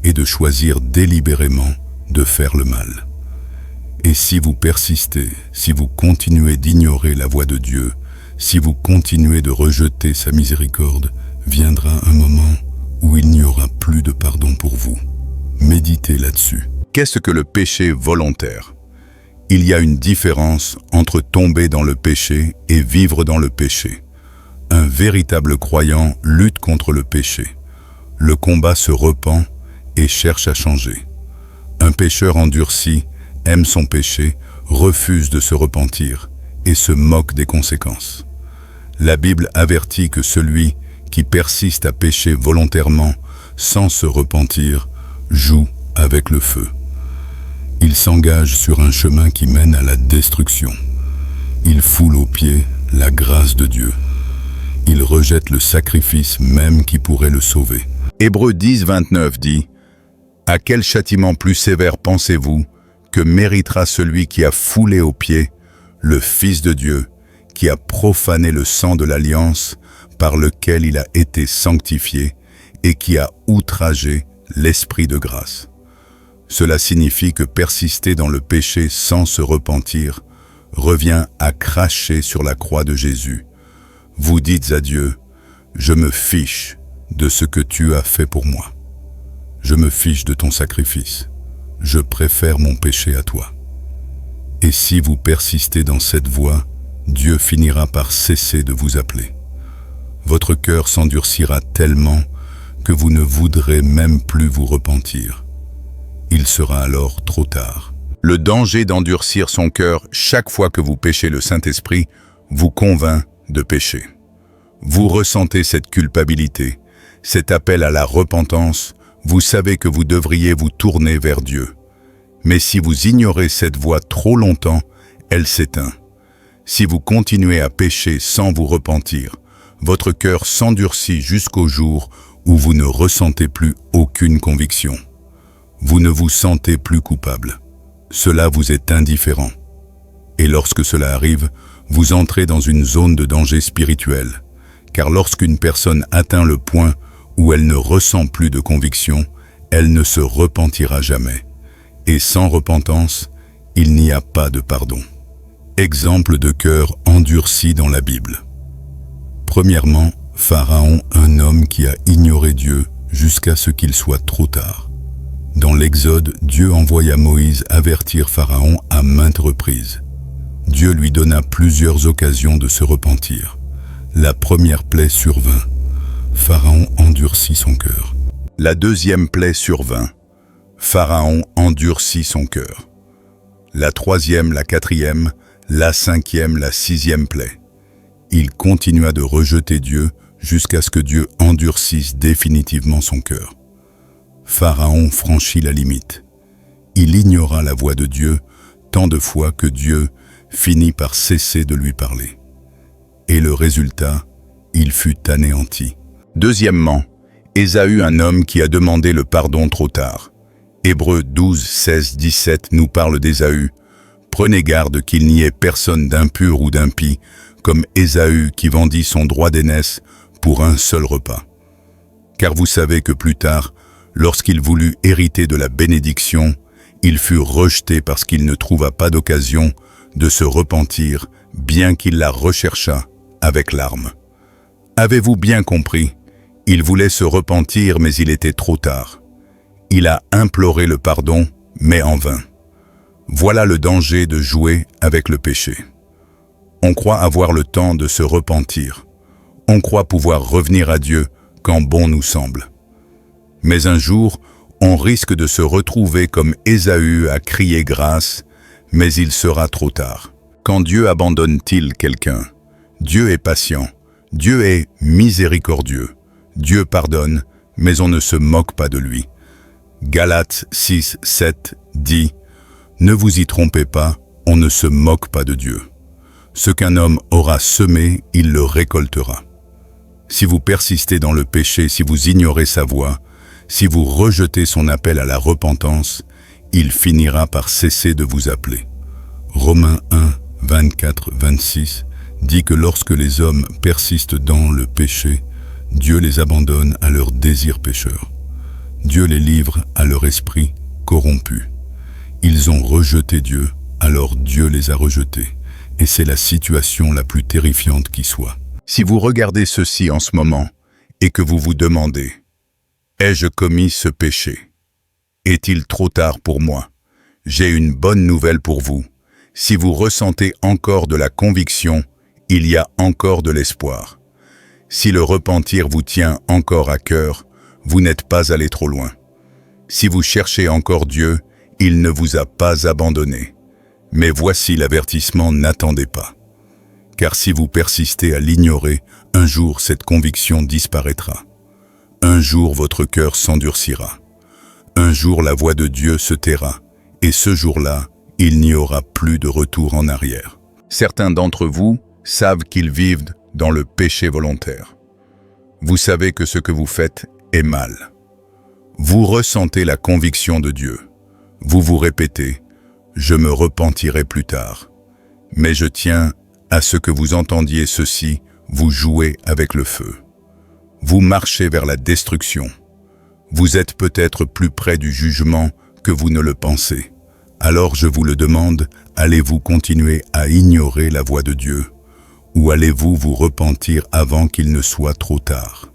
et de choisir délibérément de faire le mal. Et si vous persistez, si vous continuez d'ignorer la voie de Dieu, si vous continuez de rejeter sa miséricorde, viendra un moment où il n'y aura plus de pardon pour vous. Méditez là-dessus. Qu'est-ce que le péché volontaire? Il y a une différence entre tomber dans le péché et vivre dans le péché. Un véritable croyant lutte contre le péché. Le combat se repent et cherche à changer. Un pécheur endurci aime son péché, refuse de se repentir et se moque des conséquences. La Bible avertit que celui qui persiste à pécher volontairement sans se repentir joue avec le feu. Il s'engage sur un chemin qui mène à la destruction. Il foule aux pieds la grâce de Dieu. Il rejette le sacrifice même qui pourrait le sauver. Hébreux 10, 29 dit « À quel châtiment plus sévère pensez-vous que méritera celui qui a foulé aux pieds le Fils de Dieu, qui a profané le sang de l'alliance par lequel il a été sanctifié et qui a outragé l'Esprit de grâce ?» Cela signifie que persister dans le péché sans se repentir revient à cracher sur la croix de Jésus. Vous dites à Dieu, « Je me fiche de ce que tu as fait pour moi. Je me fiche de ton sacrifice. Je préfère mon péché à toi. » Et si vous persistez dans cette voie, Dieu finira par cesser de vous appeler. Votre cœur s'endurcira tellement que vous ne voudrez même plus vous repentir. Il sera alors trop tard. Le danger d'endurcir son cœur chaque fois que vous péchez le Saint-Esprit vous convainc de pécher. Vous ressentez cette culpabilité, cet appel à la repentance, vous savez que vous devriez vous tourner vers Dieu. Mais si vous ignorez cette voie trop longtemps, elle s'éteint. Si vous continuez à pécher sans vous repentir, votre cœur s'endurcit jusqu'au jour où vous ne ressentez plus aucune conviction. Vous ne vous sentez plus coupable. Cela vous est indifférent. Et lorsque cela arrive, vous entrez dans une zone de danger spirituel. Car lorsqu'une personne atteint le point où elle ne ressent plus de conviction, elle ne se repentira jamais. Et sans repentance, il n'y a pas de pardon. Exemple de cœur endurci dans la Bible. Premièrement, Pharaon, un homme qui a ignoré Dieu jusqu'à ce qu'il soit trop tard. Dans l'Exode, Dieu envoya Moïse avertir Pharaon à maintes reprises. Dieu lui donna plusieurs occasions de se repentir. La première plaie survint. Pharaon endurcit son cœur. La deuxième plaie survint. Pharaon endurcit son cœur. La troisième, la quatrième, la cinquième, la sixième plaie. Il continua de rejeter Dieu jusqu'à ce que Dieu endurcisse définitivement son cœur. Pharaon franchit la limite. Il ignora la voix de Dieu tant de fois que Dieu finit par cesser de lui parler. Et le résultat, il fut anéanti. Deuxièmement, Ésaü, un homme qui a demandé le pardon trop tard. Hébreux 12, 16, 17 nous parle d'Ésaü. Prenez garde qu'il n'y ait personne d'impur ou d'impie, comme Ésaü qui vendit son droit d'aînesse pour un seul repas. Car vous savez que plus tard, lorsqu'il voulut hériter de la bénédiction, il fut rejeté parce qu'il ne trouva pas d'occasion de se repentir, bien qu'il la recherchât avec larmes. Avez-vous bien compris? Il voulait se repentir, mais il était trop tard. Il a imploré le pardon, mais en vain. Voilà le danger de jouer avec le péché. On croit avoir le temps de se repentir. On croit pouvoir revenir à Dieu quand bon nous semble. Mais un jour, on risque de se retrouver comme Ésaü à crier grâce, mais il sera trop tard. Quand Dieu abandonne-t-il quelqu'un? Dieu est patient, Dieu est miséricordieux, Dieu pardonne, mais on ne se moque pas de lui. Galates 6, 7 dit « Ne vous y trompez pas, on ne se moque pas de Dieu. Ce qu'un homme aura semé, il le récoltera. » Si vous persistez dans le péché, si vous ignorez sa voix, si vous rejetez son appel à la repentance, il finira par cesser de vous appeler. Romains 1, 24, 26 dit que lorsque les hommes persistent dans le péché, Dieu les abandonne à leurs désirs pécheurs. Dieu les livre à leur esprit corrompu. Ils ont rejeté Dieu, alors Dieu les a rejetés. Et c'est la situation la plus terrifiante qui soit. Si vous regardez ceci en ce moment et que vous vous demandez « Ai-je commis ce péché? Est-il trop tard pour moi ?» J'ai une bonne nouvelle pour vous. Si vous ressentez encore de la conviction, il y a encore de l'espoir. Si le repentir vous tient encore à cœur, vous n'êtes pas allé trop loin. Si vous cherchez encore Dieu, il ne vous a pas abandonné. Mais voici l'avertissement, n'attendez pas. Car si vous persistez à l'ignorer, un jour cette conviction disparaîtra. Un jour votre cœur s'endurcira. Un jour la voix de Dieu se taira. Et ce jour-là, il n'y aura plus de retour en arrière. Certains d'entre vous savent qu'ils vivent dans le péché volontaire. Vous savez que ce que vous faites est mal. Vous ressentez la conviction de Dieu. Vous vous répétez « Je me repentirai plus tard ». Mais je tiens à ce que vous entendiez ceci, vous jouez avec le feu. Vous marchez vers la destruction. Vous êtes peut-être plus près du jugement que vous ne le pensez. Alors je vous le demande, allez-vous continuer à ignorer la voix de Dieu? Ou allez-vous vous repentir avant qu'il ne soit trop tard?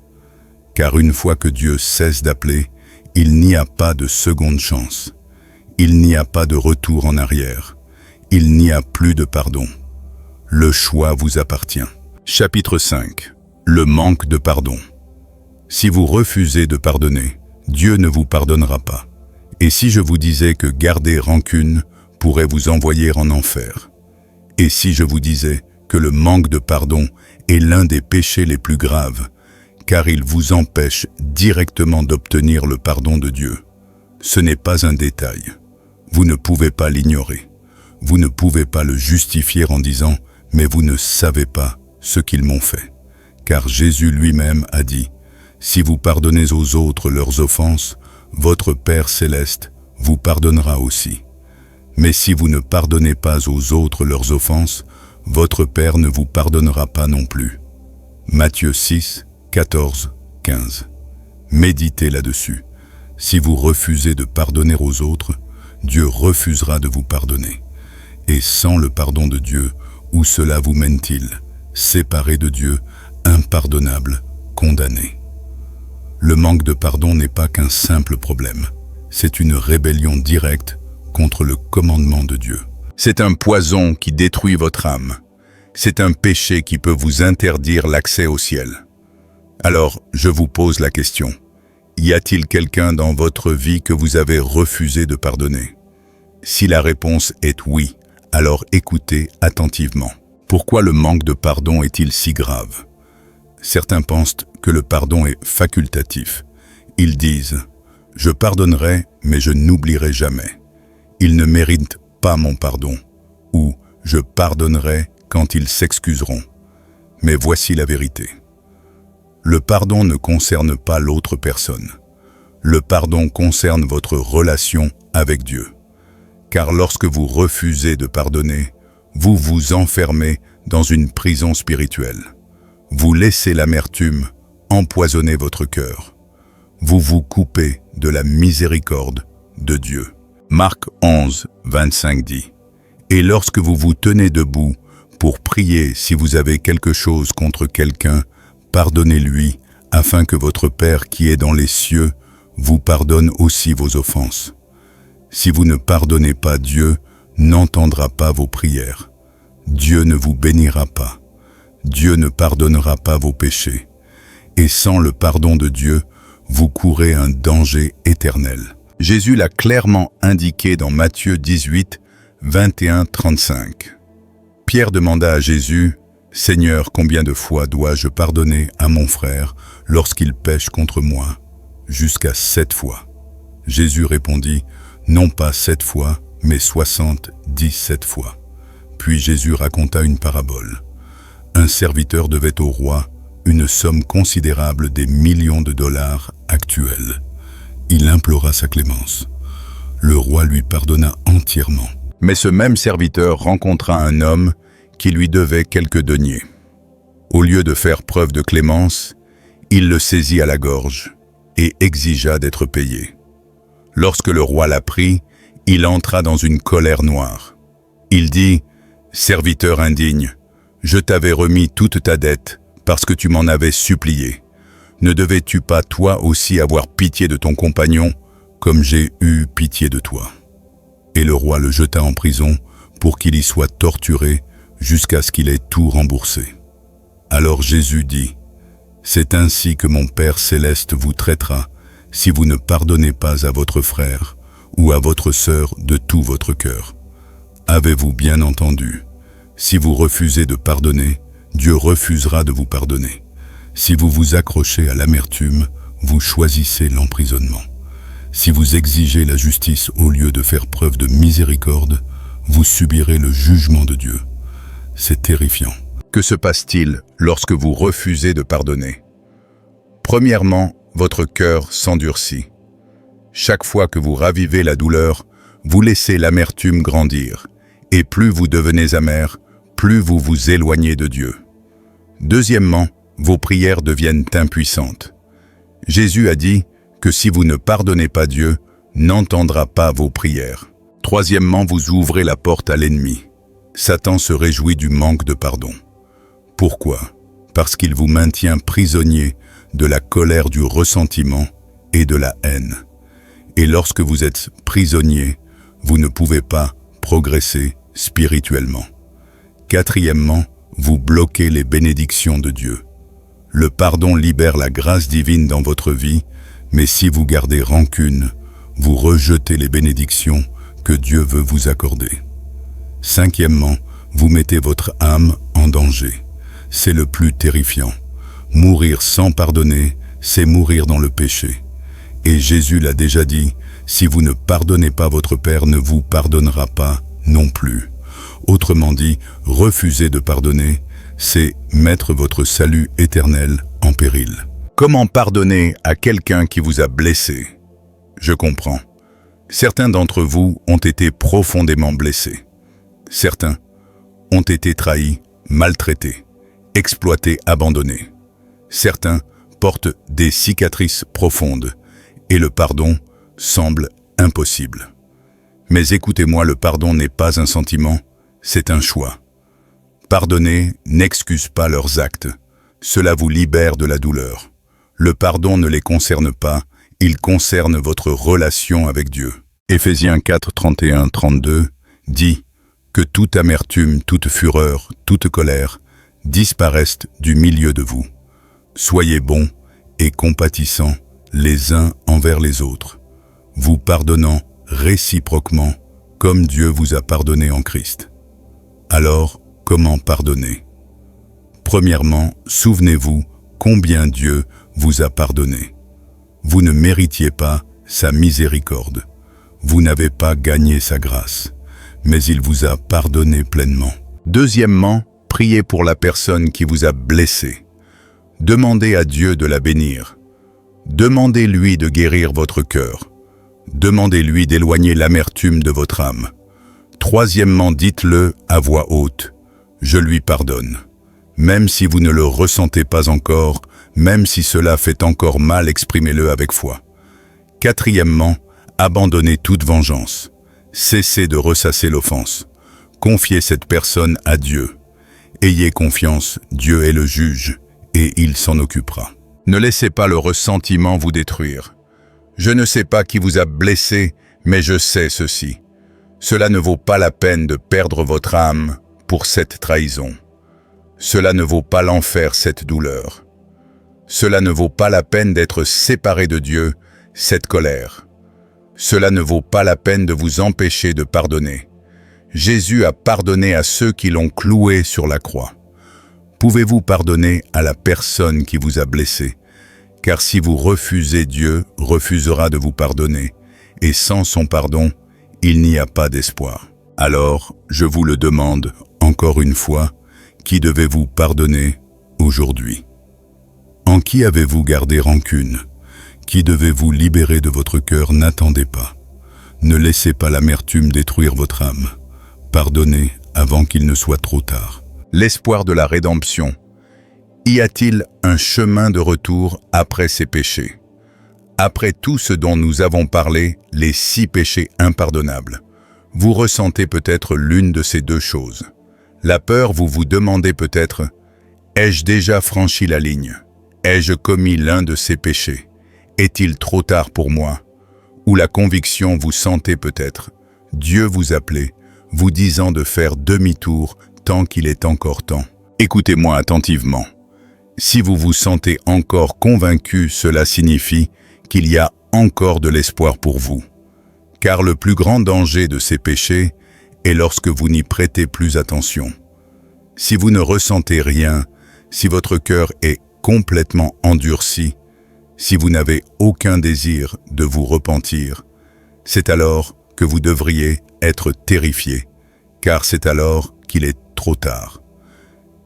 Car une fois que Dieu cesse d'appeler, il n'y a pas de seconde chance. Il n'y a pas de retour en arrière. Il n'y a plus de pardon. Le choix vous appartient. Chapitre 5. Le manque de pardon. Si vous refusez de pardonner, Dieu ne vous pardonnera pas. Et si je vous disais que garder rancune pourrait vous envoyer en enfer? Et si je vous disais que le manque de pardon est l'un des péchés les plus graves, car il vous empêche directement d'obtenir le pardon de Dieu? Ce n'est pas un détail. Vous ne pouvez pas l'ignorer. Vous ne pouvez pas le justifier en disant « mais vous ne savez pas ce qu'ils m'ont fait ». Car Jésus lui-même a dit « Si vous pardonnez aux autres leurs offenses, votre Père céleste vous pardonnera aussi. Mais si vous ne pardonnez pas aux autres leurs offenses, votre Père ne vous pardonnera pas non plus. » Matthieu 6, 14, 15. Méditez là-dessus. Si vous refusez de pardonner aux autres, Dieu refusera de vous pardonner. Et sans le pardon de Dieu, où cela vous mène-t-il? Séparé de Dieu, impardonnable, condamné. Le manque de pardon n'est pas qu'un simple problème. c'est une rébellion directe contre le commandement de Dieu. C'est un poison qui détruit votre âme. C'est un péché qui peut vous interdire l'accès au ciel. Alors, je vous pose la question. Y a-t-il quelqu'un dans votre vie que vous avez refusé de pardonner? Si la réponse est oui, alors écoutez attentivement. Pourquoi le manque de pardon est-il si grave? Certains pensent que le pardon est facultatif. Ils disent « Je pardonnerai, mais je n'oublierai jamais. Ils ne méritent pas mon pardon. » Ou « Je pardonnerai quand ils s'excuseront. » Mais voici la vérité. Le pardon ne concerne pas l'autre personne. Le pardon concerne votre relation avec Dieu. Car lorsque vous refusez de pardonner, vous vous enfermez dans une prison spirituelle. Vous laissez l'amertume empoisonner votre cœur. Vous vous coupez de la miséricorde de Dieu. Marc 11, 25 dit « Et lorsque vous vous tenez debout pour prier si vous avez quelque chose contre quelqu'un, pardonnez-lui, afin que votre Père qui est dans les cieux vous pardonne aussi vos offenses. Si vous ne pardonnez pas, Dieu n'entendra pas vos prières. Dieu ne vous bénira pas. Dieu ne pardonnera pas vos péchés. Et sans le pardon de Dieu, vous courez un danger éternel. » Jésus l'a clairement indiqué dans Matthieu 18, 21-35. Pierre demanda à Jésus, « Seigneur, combien de fois dois-je pardonner à mon frère lorsqu'il pêche contre moi? Jusqu'à 7 fois. » Jésus répondit, « Non pas 7 fois, mais 77 fois. » Puis Jésus raconta une parabole. Un serviteur devait au roi une somme considérable des millions de dollars actuels. Il implora sa clémence. Le roi lui pardonna entièrement. Mais ce même serviteur rencontra un homme qui lui devait quelques deniers. Au lieu de faire preuve de clémence, il le saisit à la gorge et exigea d'être payé. Lorsque le roi l'apprit, il entra dans une colère noire. Il dit, « Serviteur indigne, je t'avais remis toute ta dette parce que tu m'en avais supplié. Ne devais-tu pas toi aussi avoir pitié de ton compagnon comme j'ai eu pitié de toi? » Et le roi le jeta en prison pour qu'il y soit torturé jusqu'à ce qu'il ait tout remboursé. Alors Jésus dit, « C'est ainsi que mon Père céleste vous traitera si vous ne pardonnez pas à votre frère ou à votre sœur de tout votre cœur. » Avez-vous bien entendu? Si vous refusez de pardonner, Dieu refusera de vous pardonner. Si vous vous accrochez à l'amertume, vous choisissez l'emprisonnement. Si vous exigez la justice au lieu de faire preuve de miséricorde, vous subirez le jugement de Dieu. C'est terrifiant. Que se passe-t-il lorsque vous refusez de pardonner? Premièrement, votre cœur s'endurcit. Chaque fois que vous ravivez la douleur, vous laissez l'amertume grandir. Et plus vous devenez amer, plus vous vous éloignez de Dieu. Deuxièmement, vos prières deviennent impuissantes. Jésus a dit que si vous ne pardonnez pas, Dieu n'entendra pas vos prières. Troisièmement, vous ouvrez la porte à l'ennemi. Satan se réjouit du manque de pardon. Pourquoi? Parce qu'il vous maintient prisonnier de la colère, du ressentiment et de la haine. Et lorsque vous êtes prisonnier, vous ne pouvez pas progresser spirituellement. Quatrièmement, vous bloquez les bénédictions de Dieu. Le pardon libère la grâce divine dans votre vie, mais si vous gardez rancune, vous rejetez les bénédictions que Dieu veut vous accorder. Cinquièmement, vous mettez votre âme en danger. C'est le plus terrifiant. Mourir sans pardonner, c'est mourir dans le péché. Et Jésus l'a déjà dit, si vous ne pardonnez pas, votre Père ne vous pardonnera pas non plus. Autrement dit, refuser de pardonner, c'est mettre votre salut éternel en péril. Comment pardonner à quelqu'un qui vous a blessé? Je comprends. Certains d'entre vous ont été profondément blessés. Certains ont été trahis, maltraités, exploités, abandonnés. Certains portent des cicatrices profondes et le pardon semble impossible. Mais écoutez-moi, le pardon n'est pas un sentiment, c'est un choix. Pardonner n'excuse pas leurs actes. Cela vous libère de la douleur. Le pardon ne les concerne pas il concerne votre relation avec Dieu. Éphésiens 4, 31-32 dit que toute amertume, toute fureur, toute colère disparaissent du milieu de vous. Soyez bons et compatissants les uns envers les autres, vous pardonnant réciproquement comme Dieu vous a pardonné en Christ. Alors, comment pardonner? Premièrement, souvenez-vous combien Dieu vous a pardonné. Vous ne méritiez pas sa miséricorde. Vous n'avez pas gagné sa grâce, mais il vous a pardonné pleinement. Deuxièmement, priez pour la personne qui vous a blessé. Demandez à Dieu de la bénir. Demandez-lui de guérir votre cœur. Demandez-lui d'éloigner l'amertume de votre âme. Troisièmement, dites-le à voix haute. Je lui pardonne. Même si vous ne le ressentez pas encore, même si cela fait encore mal, exprimez-le avec foi. Quatrièmement, abandonnez toute vengeance. Cessez de ressasser l'offense. Confiez cette personne à Dieu. Ayez confiance, Dieu est le juge, et il s'en occupera. Ne laissez pas le ressentiment vous détruire. Je ne sais pas qui vous a blessé, mais je sais ceci. Cela ne vaut pas la peine de perdre votre âme pour cette trahison. Cela ne vaut pas l'enfer, cette douleur. Cela ne vaut pas la peine d'être séparé de Dieu, cette colère. Cela ne vaut pas la peine de vous empêcher de pardonner. Jésus a pardonné à ceux qui l'ont cloué sur la croix. Pouvez-vous pardonner à la personne qui vous a blessé? Car si vous refusez, Dieu refusera de vous pardonner, et sans son pardon, il n'y a pas d'espoir. Alors, je vous le demande, encore une fois, qui devez-vous pardonner aujourd'hui? En qui avez-vous gardé rancune? Qui devez-vous libérer de votre cœur? N'attendez pas. Ne laissez pas l'amertume détruire votre âme. Pardonnez avant qu'il ne soit trop tard. L'espoir de la rédemption. Y a-t-il un chemin de retour après ces péchés? Après tout ce dont nous avons parlé, les 6 péchés impardonnables, vous ressentez peut-être l'une de ces deux choses. La peur, vous vous demandez peut-être, ai-je déjà franchi la ligne? Ai-je commis l'un de ces péchés? Est-il trop tard pour moi? Ou la conviction, vous sentez peut-être, Dieu vous appelait, vous disant de faire demi-tour tant qu'il est encore temps. Écoutez-moi attentivement. Si vous vous sentez encore convaincu, cela signifie qu'il y a encore de l'espoir pour vous. Car le plus grand danger de ces péchés est lorsque vous n'y prêtez plus attention. Si vous ne ressentez rien, si votre cœur est complètement endurci, si vous n'avez aucun désir de vous repentir, c'est alors que vous devriez être terrifié, car c'est alors qu'il est trop tard.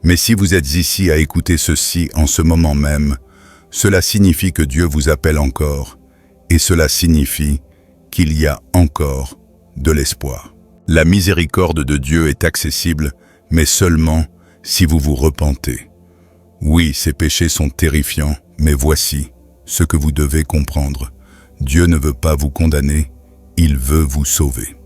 Mais si vous êtes ici à écouter ceci en ce moment même, cela signifie que Dieu vous appelle encore, et cela signifie qu'il y a encore de l'espoir. La miséricorde de Dieu est accessible, mais seulement si vous vous repentez. Oui, ces péchés sont terrifiants, mais voici ce que vous devez comprendre. Dieu ne veut pas vous condamner, il veut vous sauver.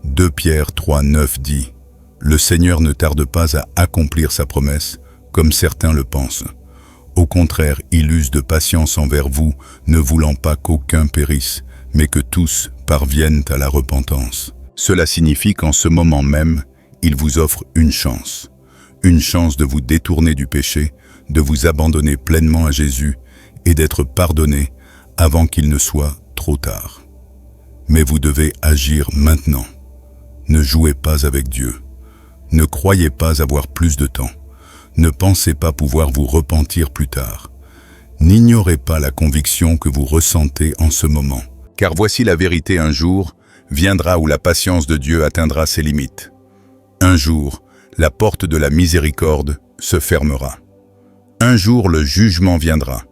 2 Pierre 3, 9 dit « Le Seigneur ne tarde pas à accomplir sa promesse, comme certains le pensent. Au contraire, il use de patience envers vous, ne voulant pas qu'aucun périsse, mais que tous parviennent à la repentance. » Cela signifie qu'en ce moment même, il vous offre une chance de vous détourner du péché, de vous abandonner pleinement à Jésus et d'être pardonné avant qu'il ne soit trop tard. Mais vous devez agir maintenant. Ne jouez pas avec Dieu. Ne croyez pas avoir plus de temps. Ne pensez pas pouvoir vous repentir plus tard. N'ignorez pas la conviction que vous ressentez en ce moment. Car voici la vérité, un jour viendra où la patience de Dieu atteindra ses limites. Un jour, la porte de la miséricorde se fermera. Un jour, le jugement viendra.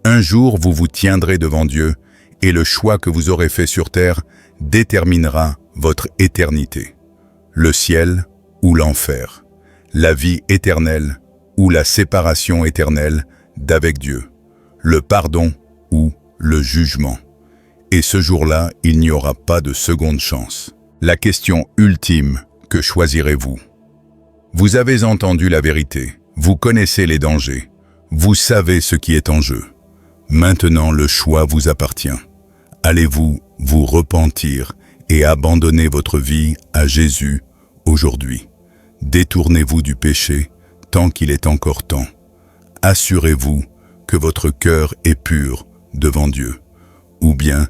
Un jour, vous vous tiendrez devant Dieu et le choix que vous aurez fait sur terre déterminera votre éternité. Le ciel ou l'enfer, la vie éternelle ou la séparation éternelle d'avec Dieu, le pardon ou le jugement. Et ce jour-là, il n'y aura pas de seconde chance. La question ultime, que choisirez-vous? Vous avez entendu la vérité, vous connaissez les dangers, vous savez ce qui est en jeu. Maintenant le choix vous appartient. Allez-vous vous repentir et abandonner votre vie à Jésus aujourd'hui? Détournez-vous du péché tant qu'il est encore temps. Assurez-vous que votre cœur est pur devant Dieu. Ou bien,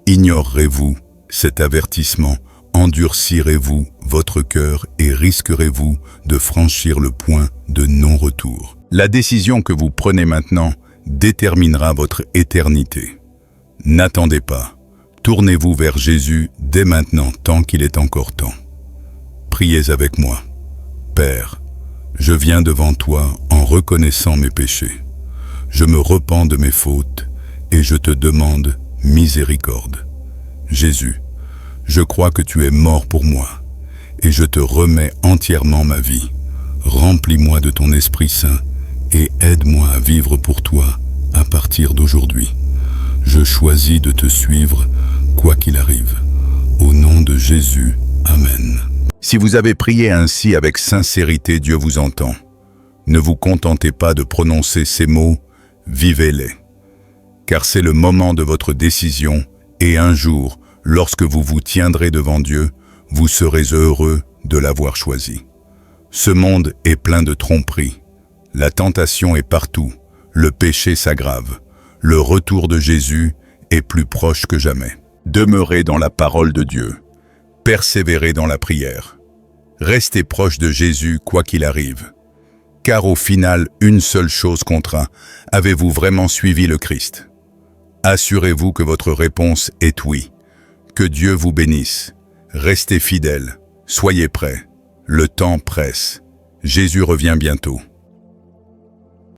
ignorerez-vous cet avertissement, endurcirez-vous votre cœur et risquerez-vous de franchir le point de non-retour. La décision que vous prenez maintenant déterminera votre éternité. N'attendez pas. Tournez-vous vers Jésus dès maintenant tant qu'il est encore temps. Priez avec moi. Père, je viens devant toi en reconnaissant mes péchés. Je me repens de mes fautes et je te demande miséricorde. Jésus, je crois que tu es mort pour moi et je te remets entièrement ma vie. Remplis-moi de ton Esprit Saint et aide-moi à vivre pour toi à partir d'aujourd'hui. Je choisis de te suivre quoi qu'il arrive. Au nom de Jésus, Amen. Si vous avez prié ainsi avec sincérité, Dieu vous entend. Ne vous contentez pas de prononcer ces mots, vivez-les. Car c'est le moment de votre décision et un jour, lorsque vous vous tiendrez devant Dieu, vous serez heureux de l'avoir choisi. Ce monde est plein de tromperies. La tentation est partout. Le péché s'aggrave. Le retour de Jésus est plus proche que jamais. Demeurez dans la parole de Dieu. Persévérez dans la prière. Restez proche de Jésus quoi qu'il arrive. Car au final, une seule chose comptera. Avez-vous vraiment suivi le Christ? Assurez-vous que votre réponse est oui. Que Dieu vous bénisse. Restez fidèles. Soyez prêts. Le temps presse. Jésus revient bientôt.